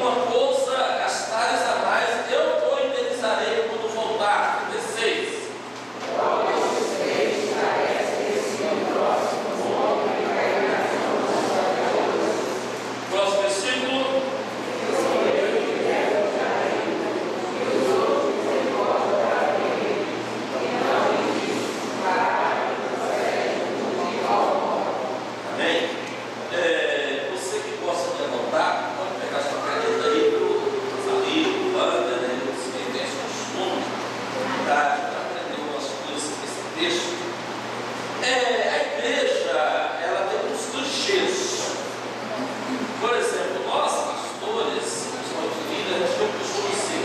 alguma coisa gastares a mais, eu o indenizarei quando voltar. 36. Próximo versículo. Amém? Você que gosta de anotar, pode pegar sua caneta aí, ali, o Wander, né? Você tem esse costume para aprender umas coisas desse texto. A igreja, ela tem uns clichês. Por exemplo, nós, pastores, os líderes, a gente tem um costume assim: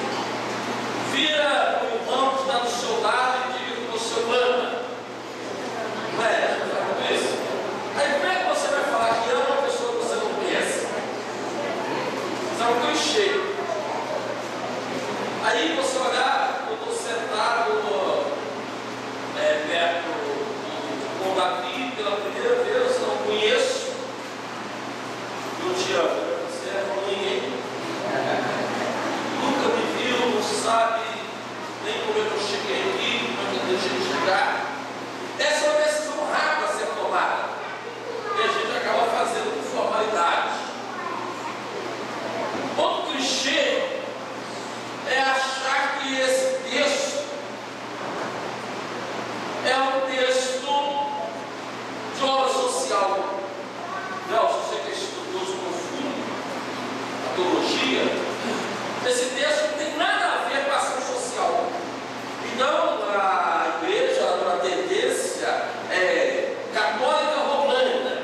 vira o irmão que está do seu lado e diga que você o ama. Não é? Não é isso? Aí como é que você vai falar que ama uma pessoa que você não conhece? Isso é um clichê. Aí você olhar, eu estou sentado perto com Davi pela primeira vez, não conheço, eu te amo. Você é como ninguém. Nunca me viu, não sabe nem como eu cheguei aqui, como eu deixei de chegar. Essa é uma decisão rápida a ser tomada. E a gente acaba fazendo com formalidade. Outro clichê é achar que esse texto é um texto de obra social. Não, se você que é estudioso profundo, a teologia, esse texto não tem nada a ver com a ação social. Então, a igreja, a tendência católica romana,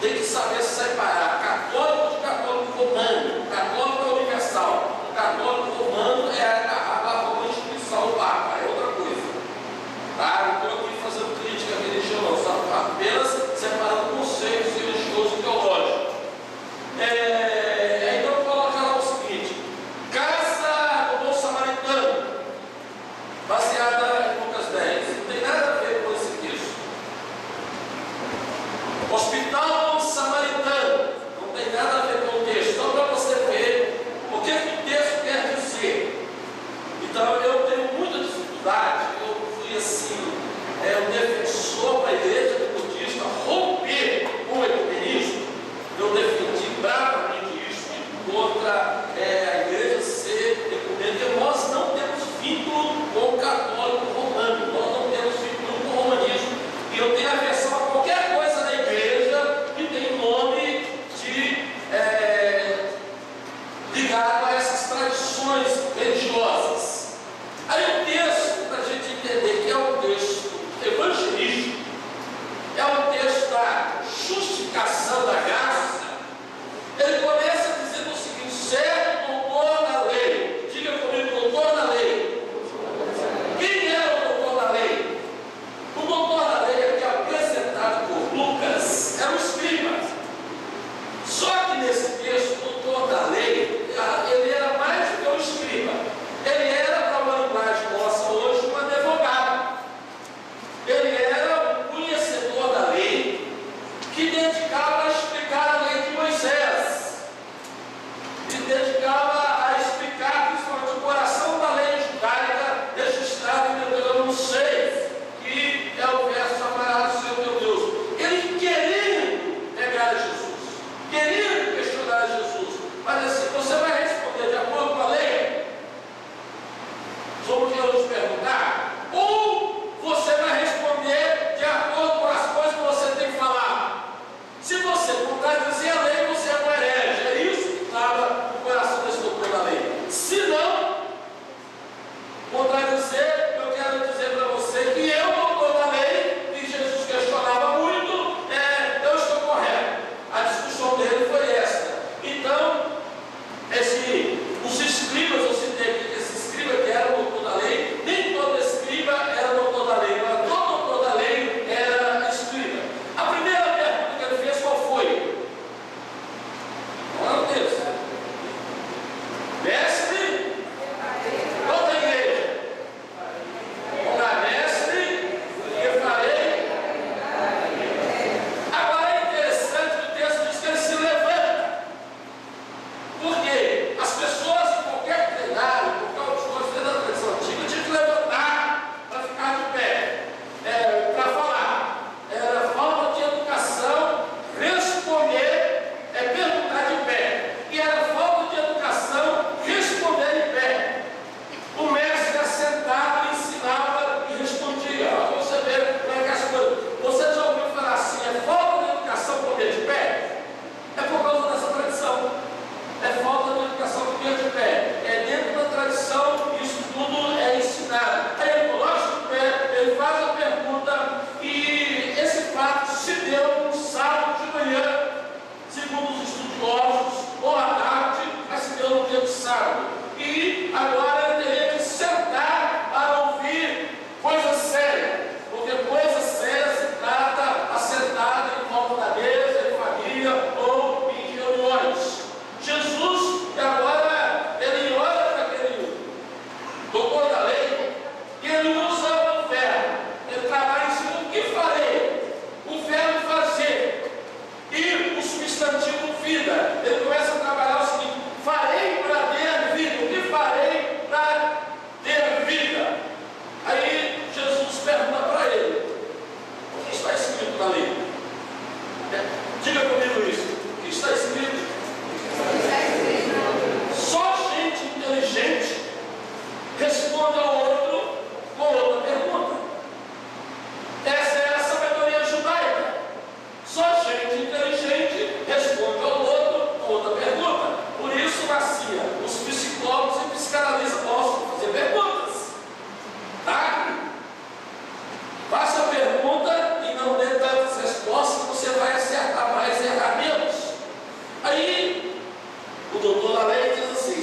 tem que saber separar católico de católico romano. Católico é universal. O católico romano é a instituição do Papa, é outra coisa. Tá? Não estou aqui fazendo crítica religiosa, só apenas separando conceitos religiosos e teológicos. Então coloca lá o seguinte: casa do bom samaritano, baseada em Lucas 10. Não tem nada a ver com esse texto. Hospital samaritano, não tem nada a ver com o texto. Então, para você ver o que o texto quer dizer. Então, eu tenho muita dificuldade. Eu fui assim, um defensor para a igreja metodista romper com o ecumenismo. Eu defendi bravamente isso contra a igreja ser ecumênica. Nós não temos vínculo com o católico romano, nós não temos vínculo com o romanismo. E eu tenho aversão a qualquer coisa da igreja que tem nome de ligado a essas tradições religiosas. Aí o texto, para a gente entender que é um texto evangelístico, é um texto da justificação da graça, ele começa dizendo o seguinte: certo doutor da lei. Diga comigo, doutor da lei. Quem era o doutor da lei? O doutor da lei aqui apresentado por Lucas era o escriba. Só que nesse texto, o doutor da lei, ele era mais do que um escriba.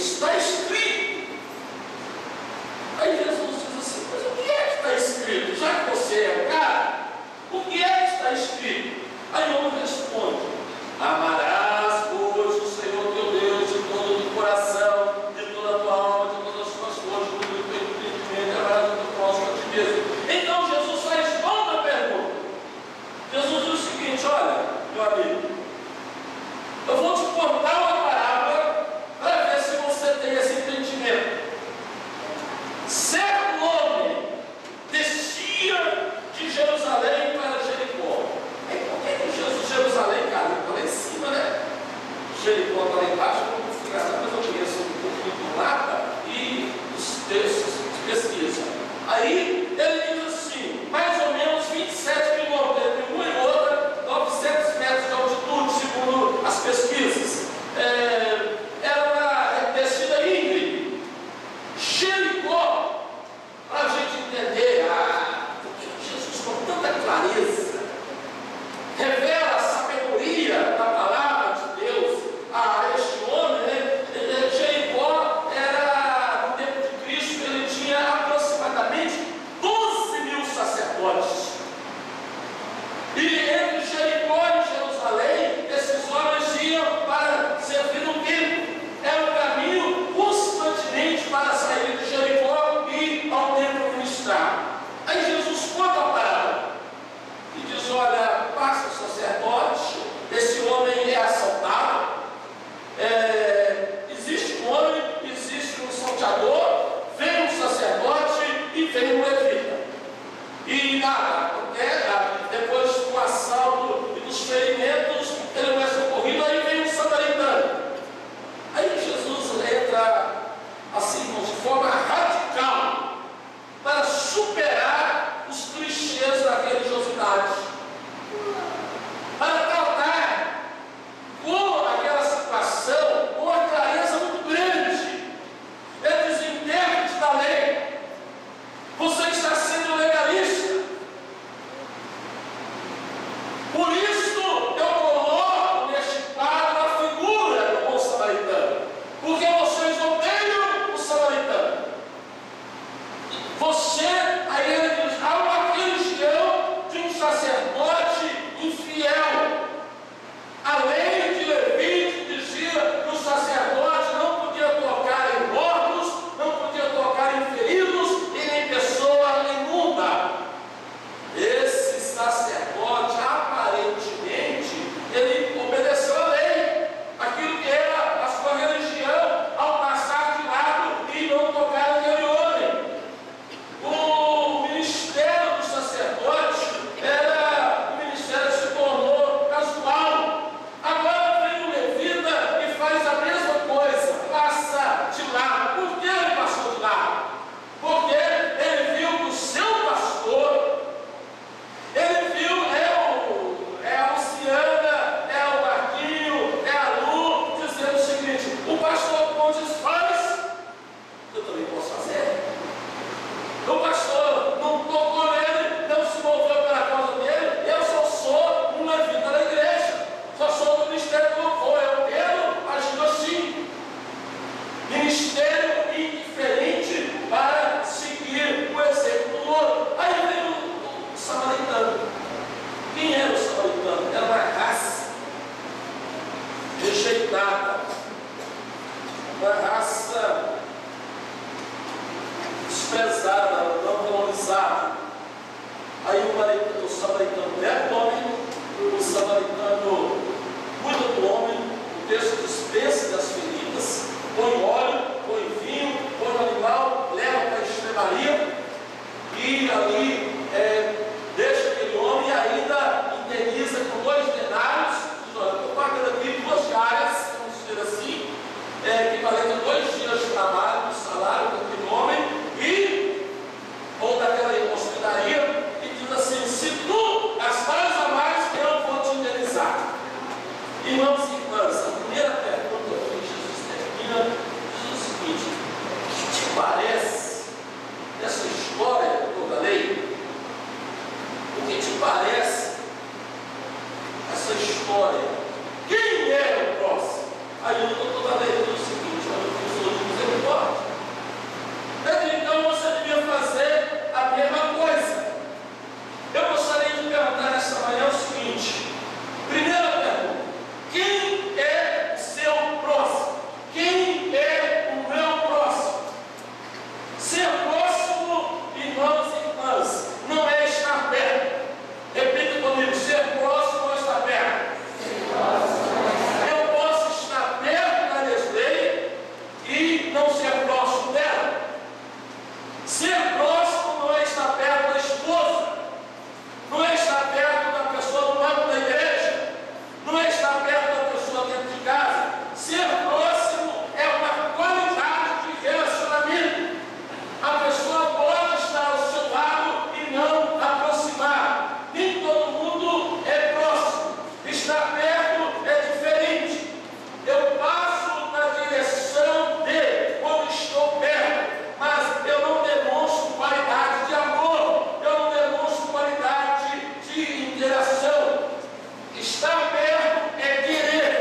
está escrito. Aí Jesus diz assim: mas o que é que está escrito? Já que você é o cara, o que é que está escrito? Aí o homem responde: amarás, pois, o Senhor teu Deus de todo o teu coração, de toda a tua alma, de todas as tuas forças, de todo o teu entendimento, amarás o teu próximo a ti mesmo. Então Jesus responde a pergunta. Jesus diz o seguinte: olha, meu amigo, eu vou te contar uma parábola para ver se você tem esse entendimento. Certo homem descia de Jerusalém para Jericó. Por que Jerusalém, cara, está lá em cima, né? Jericó está lá embaixo, eu não consigo gravar, mas eu conheço um pouquinho do mapa e os textos de pesquisa. Aí ele diz assim: mais ou menos 27 quilômetros entre uma e outra, 900 metros de altitude, segundo as pesquisas. Era uma descida íngreme. Jericó, para a gente entender, porque Jesus com tanta clareza revela a sabedoria da palavra de Deus a este homem, né? Jericó era, no tempo de Cristo, ele tinha aproximadamente 12.000 sacerdotes. E entre Jericó e Jerusalém, esses homens iam para servir no templo. Era um caminho constantemente para sair de Jericó e ao templo ministrar. Aí Jesus conta a parábola e diz: olha, passa o sacerdote, esse homem é assaltado, existe um homem, existe um salteador, vem um sacerdote e vem um levita. E nada, depois do assalto e dos ferimentos, ele não é socorrido, aí vem um samaritano. Aí Jesus entra assim, de forma radical, para superar os clichês da religiosidade, para tratar com aquela situação com uma clareza muito grande. Ele diz: intérprete da lei, você está sendo legalista. Por isso eu coloco neste quadro a figura do bom samaritano, porque vocês odeiam o samaritano. Você, aí ele diz, há uma religião de um sacerdote infiel. A lei de Levítico dizia que o sacerdote não podia tocar em mortos, não podia tocar em feridos e nem pessoa imunda. Esse sacerdote, aparentemente, ele obedeceu a lei, aquilo que era a sua religião, ao passar de lado e não tocar naquele homem. O ministério do sacerdote era um ministério que se tornou casual. Agora vem o levita e faz a mesma coisa, passa de lado. Por que ele passou de lado? Porque ele viu que o seu pastor, ele viu, é a Luciana, é o Marquinho, é a Lu, dizendo o seguinte: o pastor Pontes faz, eu também posso fazer. O pastor não tocou nele, não se moveu pela causa dele. Eu só sou um levita da igreja, só sou do ministério do louvor. Eu quero agindo assim, ministério indiferente para seguir o exemplo do outro. Aí vem o samaritano. Quem era o samaritano? Era uma raça rejeitada, uma raça desprezada, não valorizada. Aí o samaritano leva o homem, o samaritano cuida do homem, o texto dispensa das feridas, põe óleo, põe vinho, põe o animal, leva para a estrebaria e ali deixa aquele homem e ainda indeniza com 2 denários. Diz: olha, estou pagando aqui 2 diárias, vamos dizer assim, equivalente a 2 dias de trabalho, do salário daquele homem, ou daquela hospedaria, e diz assim: se tu gastares a mais, eu vou te indenizar. Irmãos e irmãs, a primeira pergunta não ser próximo dela. Ser próximo não é estar perto da esposa, não é estar perto da pessoa do banco da igreja, não é estar perto da pessoa dentro de casa. Ser próximo é uma qualidade de relacionamento. A pessoa pode estar ao seu lado e não aproximar. Nem todo mundo é próximo. Estar perto é diferente. Eu passo na direção dele quando estou perto, mas eu não demonstro qualidade de amor, eu não demonstro qualidade de interação. Estar perto é querer.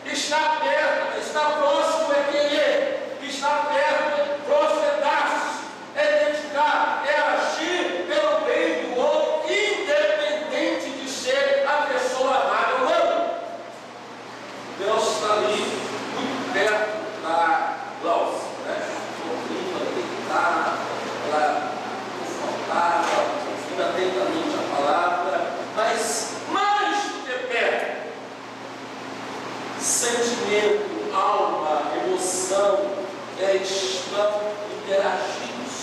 Estar perto, estar próximo é querer. Estar perto é projetar-se, é dedicar, é agir pelo bem do outro, independente de ser a pessoa amada ou não. Deus está ali, muito perto da Glaucia, né? Ouvindo, deitada, ela confortável, ouvindo atentamente a palavra, mas mais do que perto, sentimento, alma, emoção, estão interagidos.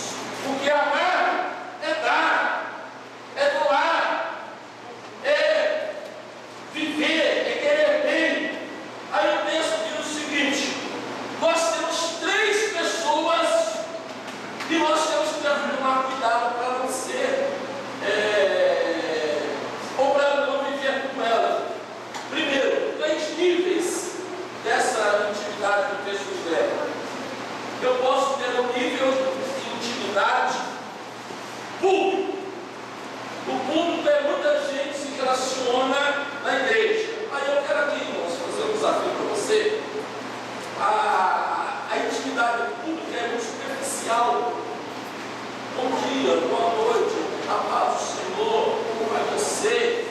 Porque amar é dar, é doar, é viver, é querer bem. Aí eu penso aqui no seguinte: nós temos 3 pessoas e nós temos que tomar cuidado para não ser, ou para não viver com ela. Primeiro, 3 níveis dessa intimidade que o texto nos leva. Eu posso ter um nível de intimidade público. O público é muita gente se relaciona na igreja. Aí eu quero aqui, irmãos, fazer um desafio para você. A intimidade pública é muito superficial. Bom dia, boa noite, a paz do Senhor, como vai você?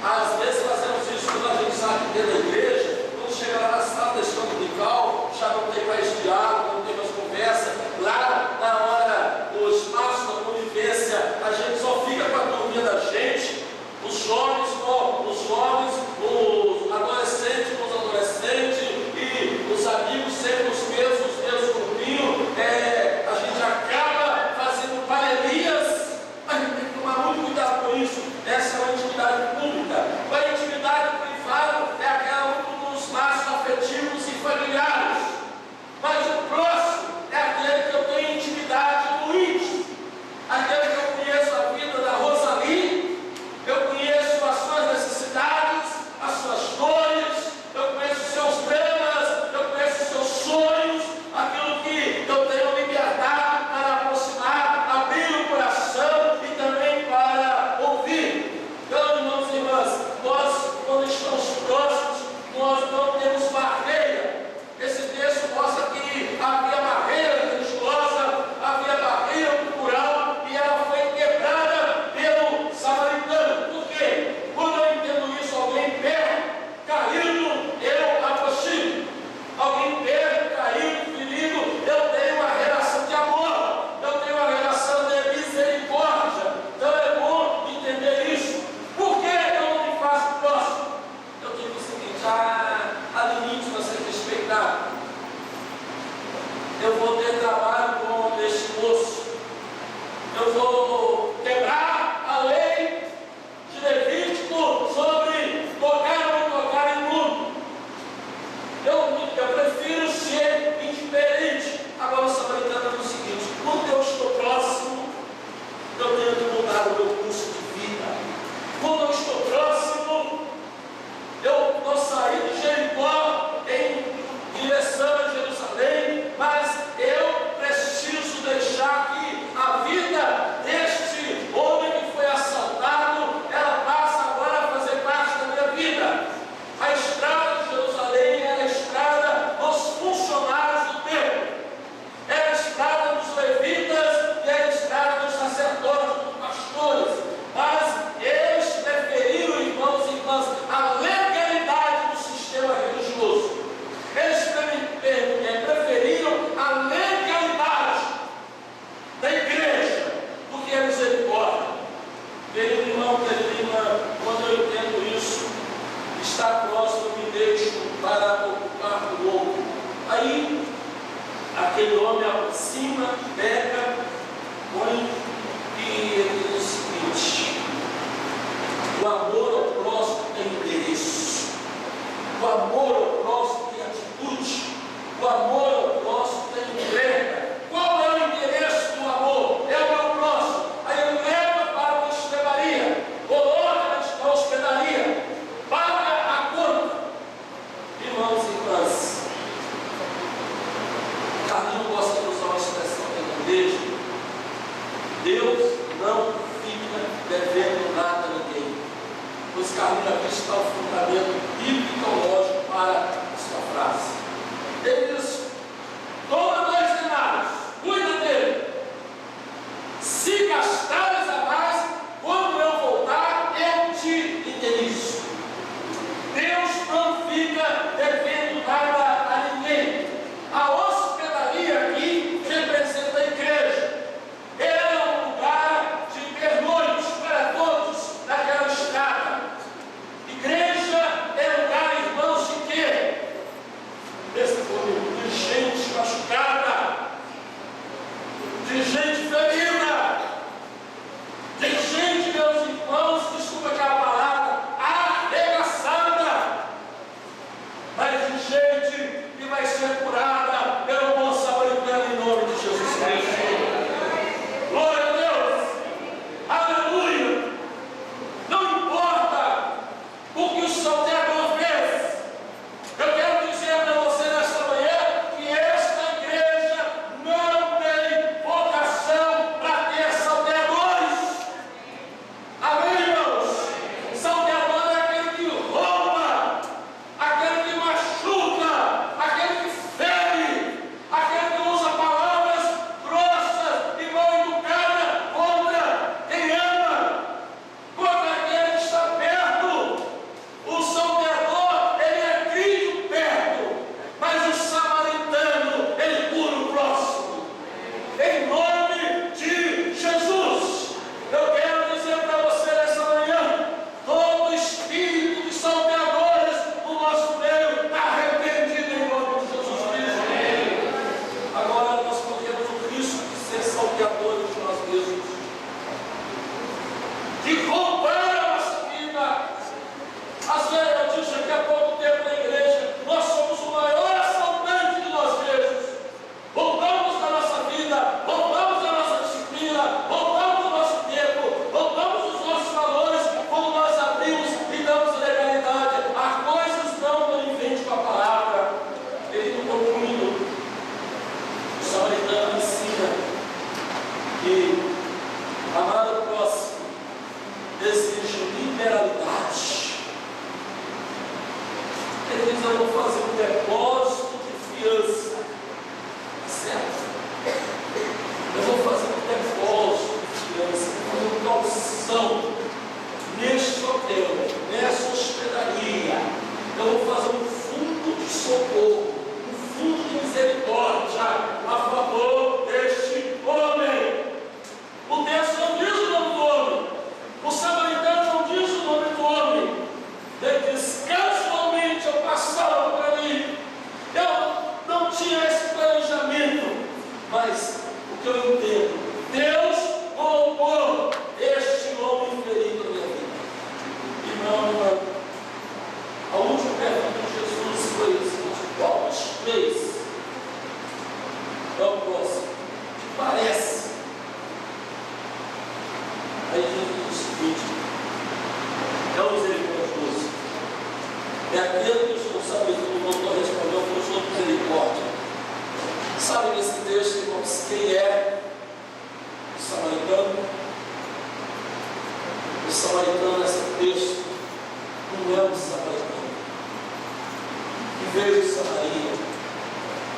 Às vezes fazemos isso quando a gente sabe dentro da igreja, quando chega lá na sala da escola dominical, já não tem mais diálogo, não tem mais conversa. Lá na hora do espaço da convivência, a gente só fica com a turminha da gente, os jovens com os jovens, os adolescentes com os adolescentes, e os amigos sempre os mesmos grupinhos. A gente acaba fazendo parelias. A gente tem que tomar muito cuidado com isso. Essa é uma intimidade pública. A intimidade privada é aquela dos laços afetivos e familiares. Mas o próximo é aquele que eu tenho intimidade no íntimo. Aquele que eu conheço a vida da Rosalie, eu conheço as suas necessidades, as suas dores, eu conheço os seus dramas, eu conheço os seus sonhos, aquilo que eu tenho liberdade para aproximar, abrir o coração e também para ouvir. Então, irmãos e irmãs, nós, quando estamos próximos, nós não temos barreira. Esse texto mostra que havia barreira religiosa, havia barreira cultural, e ela foi quebrada pelo samaritano. Por quê? Quando eu entendo isso, alguém perto, caído, eu aproximo. Alguém perto, caído, ferido, eu tenho uma relação de amor, eu tenho uma relação de misericórdia. Então é bom entender isso. Por que eu não me faço próximo? Eu digo o seguinte: há limites para ser respeitado. Eu vou ter trabalho com este moço. Eu vou quebrar a lei de Levítico sobre tocar ou não tocar em mundo. Eu prefiro ser indiferente. Agora o samaritano diz o seguinte: quando eu estou próximo, eu tenho que mudar o meu curso de vida. Quando eu estou próximo, eu saí de Jericó em direção a Jerusalém, mas eu preciso deixar que a vida Aquele homem aproxima, pega, põe e ele diz o seguinte: o amor ao próximo tem endereço, o amor ao próximo tem atitude, o amor ao próximo tem entrega. Qual é o endereço do amor? É o meu próximo. Aí ele leva para uma hospedaria, coloca na hospedaria, paga a conta. Irmãos e irmãs, Carlinhos gosta de usar uma expressão da igreja: Deus não fica devendo nada a ninguém. Pois Carlinhos aqui está o fundamento bíblico e teológico para esta frase. Ele diz: toma 2 denários, cuida dele. Se gastares a mais, quando eu voltar, eu te indenizo. Deus não fica devendo nada a ninguém. A hospedaria aqui representa a igreja. É um lugar de pernoite para todos naquela estrada. Igreja é lugar, irmãos, de quê? De gente machucada, de gente ferida, de gente, meus irmãos, desculpa aquela palavra, arregaçada, mas de gente que vai ser curada pelo bom samaritano em nome de Jesus Cristo. Glória a Deus, aleluia. Não importa o que o salteador fez, eu quero dizer para você nesta manhã que esta igreja não tem vocação para ter salteadores. Amém, irmãos? Salteador é aquele que rouba, aquele que machuca, aquele que fere, aquele que usa palavras grossas e mal educadas contra quem ama, contra aquele que está perto. O salteador, ele é crítico perto, mas o samaritano, ele cura o próximo. Em nome de Jesus, eu quero dizer para você nessa manhã: todo espírito de salteadores no nosso meio está arrependido em nome de Jesus Cristo. Agora nós corremos o risco de ser salteadores de nós mesmos, de roubar a nossa vida. Às vezes eu disse aqui há pouco tempo na igreja: nós somos o maior assaltante de nós mesmos. Roubamos da nossa vida, roubamos da nossa disciplina, roubamos do nosso tempo, roubamos dos nossos valores, como nós abrimos e damos legalidade a coisas não coniventes com a palavra. Ele não concluindo, o samaritano ensina que amar o próximo exige liberalidade. Ele diz: eu vou fazer um depósito de fiança, certo? Eu vou fazer um depósito de fiança, uma calção neste hotel, nessa hospedaria. Eu vou fazer um fundo de socorro, um fundo de misericórdia a favor deste homem. O texto não diz o nome do homem, o samaritano não diz o nome do homem. Ele diz: casualmente eu passava por ali, eu não tinha esse planejamento, mas o que eu entendo, Deus colocou este homem ferido na minha vida. Irmão, a última pergunta de Jesus foi o seguinte: qual dos 3 é o próximo? Que parece. Aí Jesus diz o seguinte: é o misericordioso. É aquele que o doutor respondeu: foi o Senhor misericórdia. Sabe nesse texto, irmãos, quem é o samaritano? O samaritano nesse texto não é um samaritano que veio de Samaria,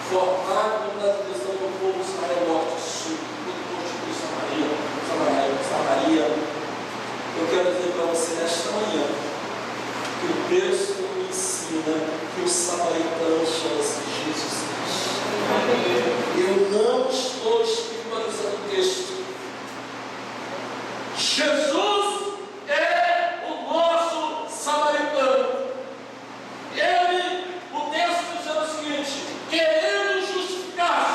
formado na divisão do povo Samaria Norte e Sul, tudo constitui Samaria. Eu quero dizer para você nesta manhã que o texto me ensina que o samaritano chama-se Jesus Cristo. Eu não estou espiritualizando o texto. Jesus é o nosso samaritano. Ele, o texto diz o seguinte: querendo justificar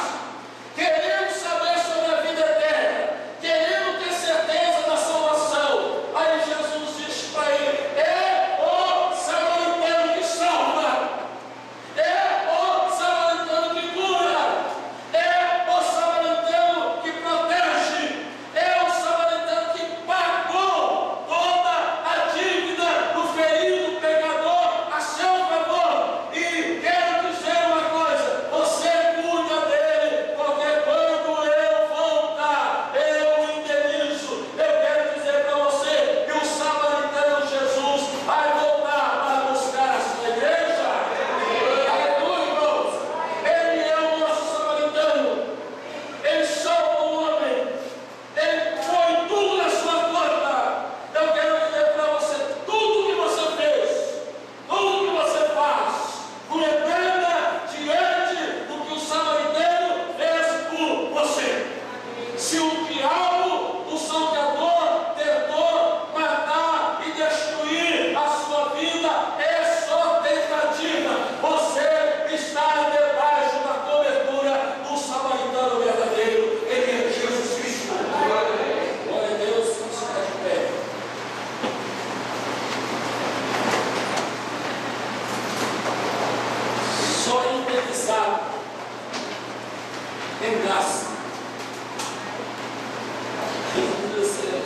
em graça.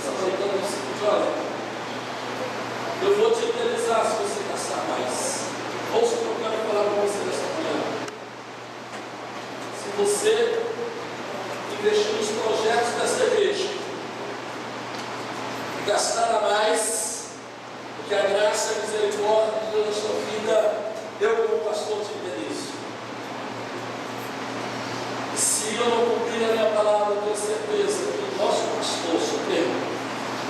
Samaritano disse: olha, eu vou te indenizar se você gastar mais. Ouça o que eu quero falar para você nessa manhã. Se você investir nos projetos dessa igreja, gastar a mais, porque a graça e a misericórdia de Deus na sua vida, eu como pastor te indenizo. E se eu não cumprir a minha palavra, eu tenho certeza que o nosso pastor supremo,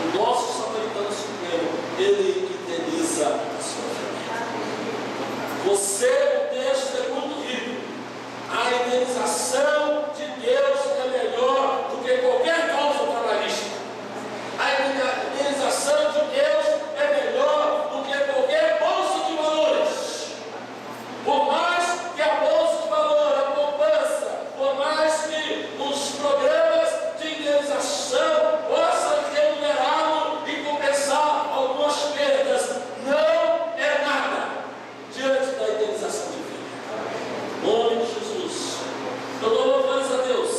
o nosso samaritano supremo, ele indeniza a sua família. Você, o texto é muito rico. A indenização de Deus é melhor do que qualquer causa trabalhista. A indenização de Deus é melhor do que qualquer bolsa de valores. Por mais que a bolsa de valor, a poupança, por mais que os programas de indenização possam remunerá-lo e compensar algumas perdas, não é nada diante da indenização divina. Em nome de Jesus, eu dou louvores a Deus,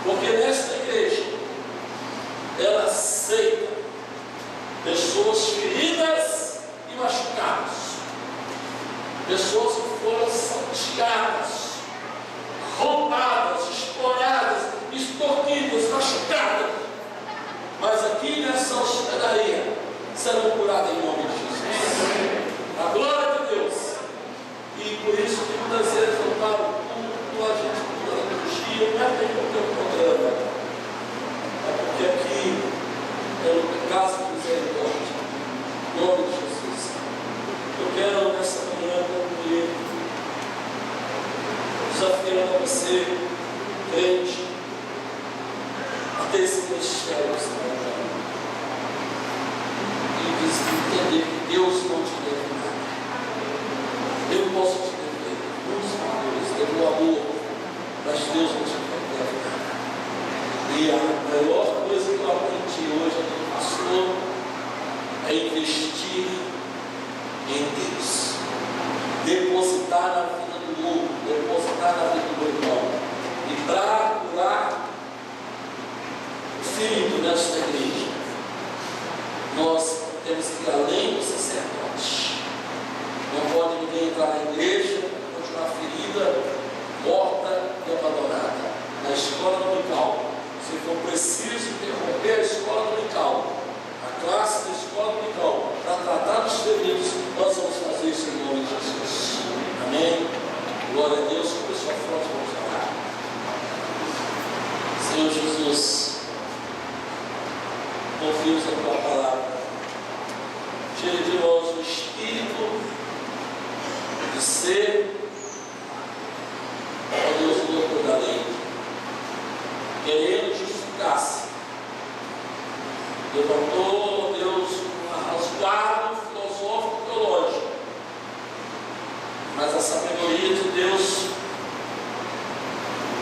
porque nesta igreja ela aceita pessoas feridas e machucadas, pessoas que foram salteadas, roubadas, exploradas, extorquidas, machucadas, mas aqui nessa hospedaria serão curadas em nome de Jesus. A glória de Deus. E por isso que muitas vezes eu falo, a gente muda a liturgia, não é bem porque é um programa, é porque aqui é o caso de misericórdia. Em nome de Jesus. Eu quero nessa manhã concluir desafiando você, crente, a ter esse mistério e entender que Deus não te deve nada. Eu posso te dever muitos valores, devo amor, mas Deus não te deve nada. E a maior coisa que eu aprendi hoje como pastor é investir em Deus, depositar na vida do mundo, depositar na vida do irmão. E para curar o ferido nesta igreja, nós temos que ir além do sacerdote. Não pode ninguém entrar na igreja, continuar ferida, morta e abandonada. Na escola dominical, se for preciso interromper a escola dominical, a classe da escola dominical, para tratar dos feridos, nós vamos fazer isso em nome de Jesus. Amém? Glória a Deus. Com a sua fronte, vamos orar. Senhor Jesus, confiamos a tua palavra. Tire de nós o espírito de ser, ó Deus, o doutor da lei, querendo justificar-se. Levantou, ó Deus, um rasgado filosófico teológico, mas a sabedoria de Deus,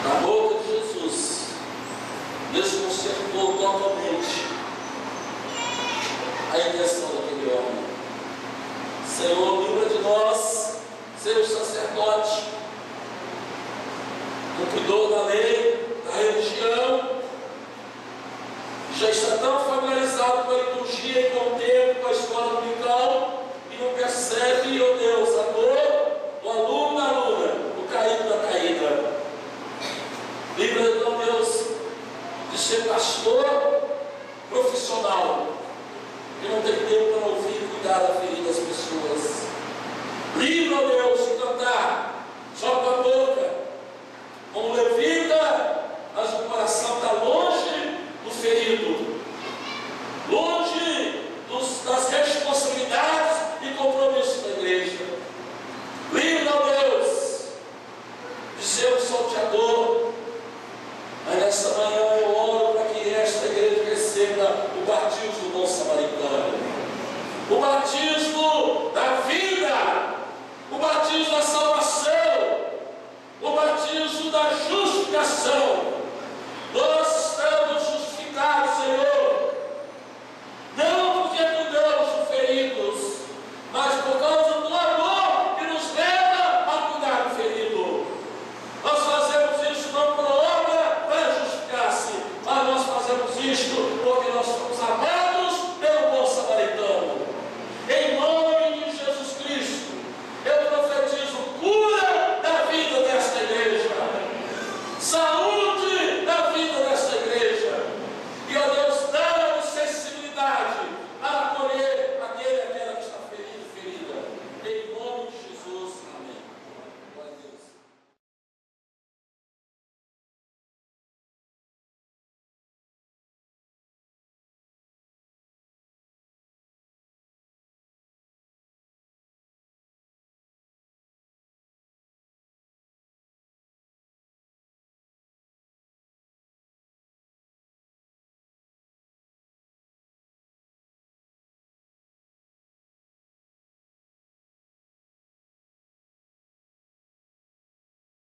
na boca de Jesus, desconcertou totalmente a intenção daquele homem. Senhor, livra de nós, ser o sacerdote, cuidador da lei, da religião, já está tão familiarizado com a liturgia e com o tempo, com a escola dominical, e não percebe, ó Deus, a dor do aluno da aluna, do caído da caída. Livra, ó Deus, de ser pastor profissional, que não tem tempo para ouvir e cuidar da ferida das pessoas. Livra, ó Deus, de cantar só com a boca, como levita, mas o coração está longe do ferido, longe das responsabilidades e compromissos da igreja. Livra, ó Deus, de ser um salteador. Mas nessa manhã eu oro para que esta igreja receba o batismo do bom samaritano, o batismo da vida, o batismo da salvação, o batismo da justificação. Nós